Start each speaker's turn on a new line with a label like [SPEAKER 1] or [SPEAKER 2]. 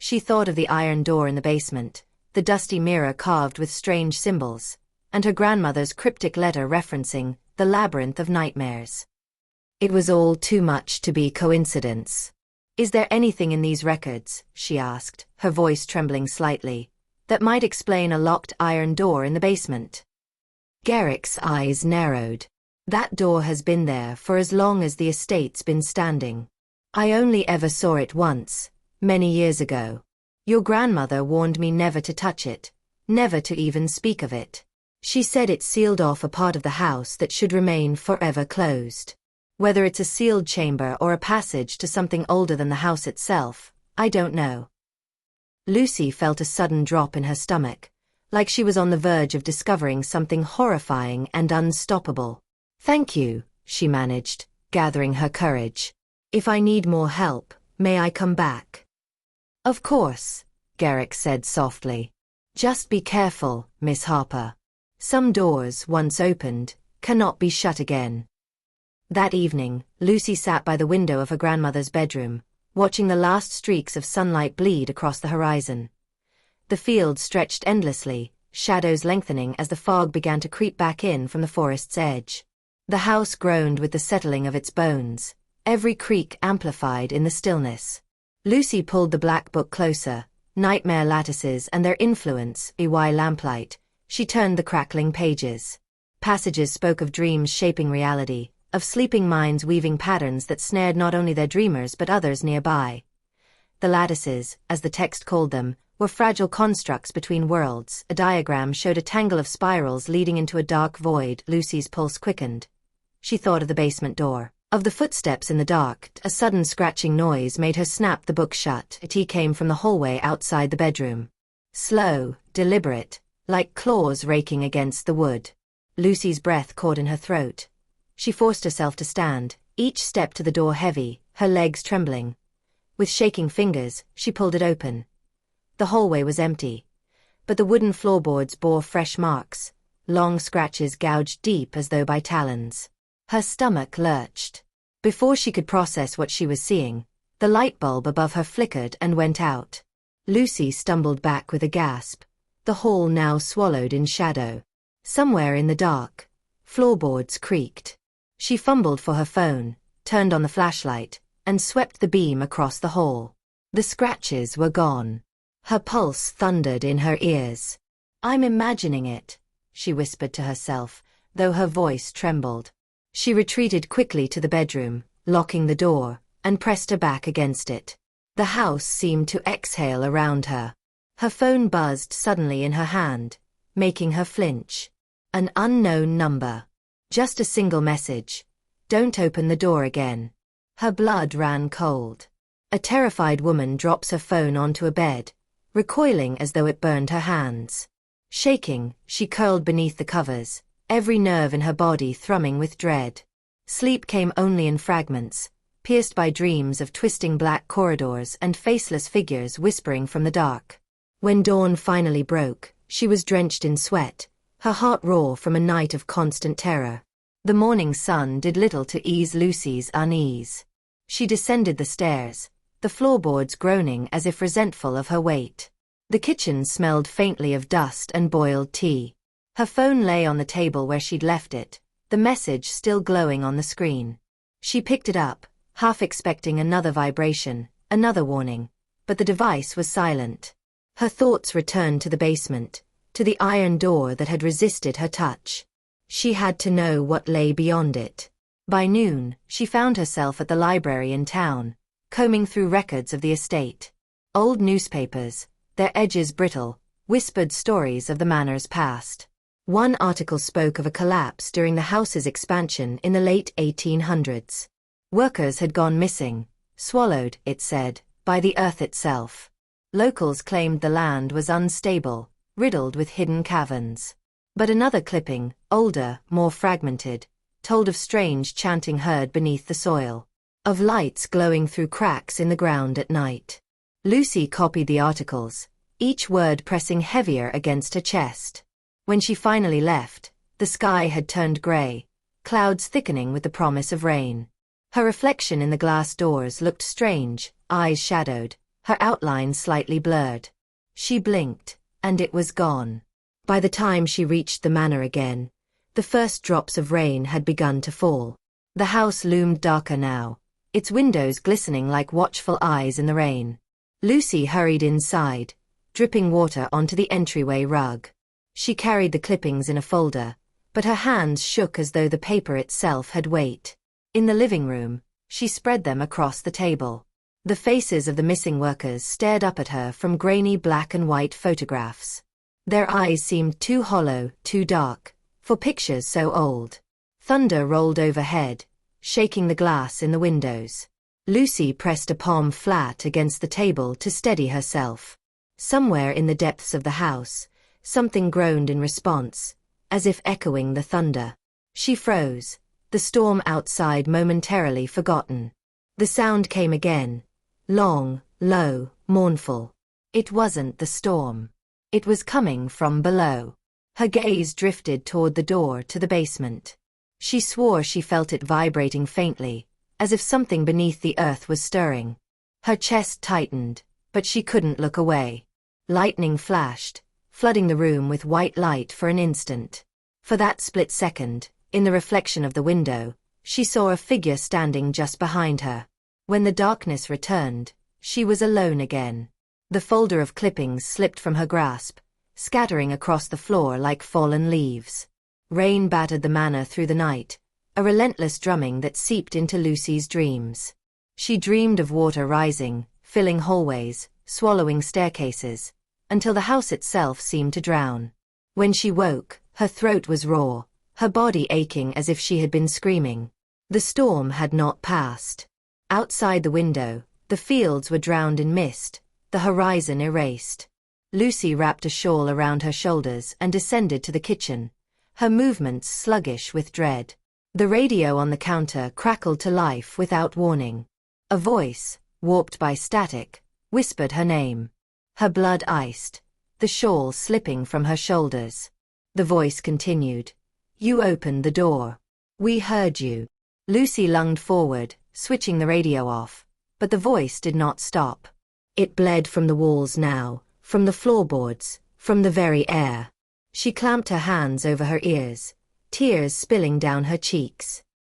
[SPEAKER 1] She thought of the iron door in the basement, the dusty mirror carved with strange symbols, and her grandmother's cryptic letter referencing the labyrinth of nightmares. It was all too much to be coincidence. "Is there anything in these records," she asked, her voice trembling slightly, "that might explain a locked iron door in the basement?" Garrick's eyes narrowed. "That door has been there for as long as the estate's been standing. I only ever saw it once, many years ago. Your grandmother warned me never to touch it, never to even speak of it. She said it sealed off a part of the house that should remain forever closed. Whether it's a sealed chamber or a passage to something older than the house itself, I don't know." Lucy felt a sudden drop in her stomach, like she was on the verge of discovering something horrifying and unstoppable. "Thank you," she managed, gathering her courage. "If I need more help, may I come back?" "Of course," Garrick said softly. "Just be careful, Miss Harper. Some doors, once opened, cannot be shut again." That evening, Lucy sat by the window of her grandmother's bedroom, watching the last streaks of sunlight bleed across the horizon. The fields stretched endlessly, shadows lengthening as the fog began to creep back in from the forest's edge. The house groaned with the settling of its bones, every creak amplified in the stillness. Lucy pulled the black book closer, nightmare lattices and their influence, by lamplight. She turned the crackling pages. Passages spoke of dreams shaping reality, of sleeping minds weaving patterns that snared not only their dreamers but others nearby. The lattices, as the text called them, were fragile constructs between worlds. A diagram showed a tangle of spirals leading into a dark void. Lucy's pulse quickened. She thought of the basement door, of the footsteps in the dark. A sudden scratching noise made her snap the book shut. It came from the hallway outside the bedroom. Slow, deliberate, like claws raking against the wood. Lucy's breath caught in her throat. She forced herself to stand, each step to the door heavy, her legs trembling. With shaking fingers, she pulled it open. The hallway was empty, but the wooden floorboards bore fresh marks, long scratches gouged deep as though by talons. Her stomach lurched. Before she could process what she was seeing, the light bulb above her flickered and went out. Lucy stumbled back with a gasp, the hall now swallowed in shadow. Somewhere in the dark, floorboards creaked. She fumbled for her phone, turned on the flashlight, and swept the beam across the hall. The scratches were gone. Her pulse thundered in her ears. "I'm imagining it," she whispered to herself, though her voice trembled. She retreated quickly to the bedroom, locking the door, and pressed her back against it. The house seemed to exhale around her. Her phone buzzed suddenly in her hand, making her flinch. An unknown number. Just a single message. "Don't open the door again." Her blood ran cold. A terrified woman drops her phone onto a bed, recoiling as though it burned her hands. Shaking, she curled beneath the covers, every nerve in her body thrumming with dread. Sleep came only in fragments, pierced by dreams of twisting black corridors and faceless figures whispering from the dark. When dawn finally broke, she was drenched in sweat, her heart raw from a night of constant terror. The morning sun did little to ease Lucy's unease. She descended the stairs, the floorboards groaning as if resentful of her weight. The kitchen smelled faintly of dust and boiled tea. Her phone lay on the table where she'd left it, the message still glowing on the screen. She picked it up, half expecting another vibration, another warning, but the device was silent. Her thoughts returned to the basement, to the iron door that had resisted her touch. She had to know what lay beyond it. By noon, she found herself at the library in town, combing through records of the estate. Old newspapers, their edges brittle, whispered stories of the manor's past. One article spoke of a collapse during the house's expansion in the late 1800s. Workers had gone missing, swallowed, it said, by the earth itself. Locals claimed the land was unstable, riddled with hidden caverns. But another clipping, older, more fragmented, told of strange chanting heard beneath the soil, of lights glowing through cracks in the ground at night. Lucy copied the articles, each word pressing heavier against her chest. When she finally left, the sky had turned gray, clouds thickening with the promise of rain. Her reflection in the glass doors looked strange, eyes shadowed, her outline slightly blurred. She blinked, and it was gone. By the time she reached the manor again, the first drops of rain had begun to fall. The house loomed darker now, its windows glistening like watchful eyes in the rain. Lucy hurried inside, dripping water onto the entryway rug. She carried the clippings in a folder, but her hands shook as though the paper itself had weight. In the living room, she spread them across the table. The faces of the missing workers stared up at her from grainy black and white photographs. Their eyes seemed too hollow, too dark, for pictures so old. Thunder rolled overhead, shaking the glass in the windows. Lucy pressed a palm flat against the table to steady herself. Somewhere in the depths of the house, something groaned in response, as if echoing the thunder. She froze, the storm outside momentarily forgotten. The sound came again, long, low, mournful. It wasn't the storm. It was coming from below. Her gaze drifted toward the door to the basement. She swore she felt it vibrating faintly, as if something beneath the earth was stirring. Her chest tightened, but she couldn't look away. Lightning flashed, flooding the room with white light for an instant. For that split second, in the reflection of the window, she saw a figure standing just behind her. When the darkness returned, she was alone again. The folder of clippings slipped from her grasp, scattering across the floor like fallen leaves. Rain battered the manor through the night, a relentless drumming that seeped into Lucy's dreams. She dreamed of water rising, filling hallways, swallowing staircases, until the house itself seemed to drown. When she woke, her throat was raw, her body aching as if she had been screaming. The storm had not passed. Outside the window, the fields were drowned in mist, the horizon erased. Lucy wrapped a shawl around her shoulders and descended to the kitchen, her movements sluggish with dread. The radio on the counter crackled to life without warning. A voice, warped by static, whispered her name. Her blood iced, the shawl slipping from her shoulders. The voice continued. "You opened the door. We heard you." Lucy lunged forward, switching the radio off, but the voice did not stop. It bled from the walls now, from the floorboards, from the very air. She clamped her hands over her ears, tears spilling down her cheeks.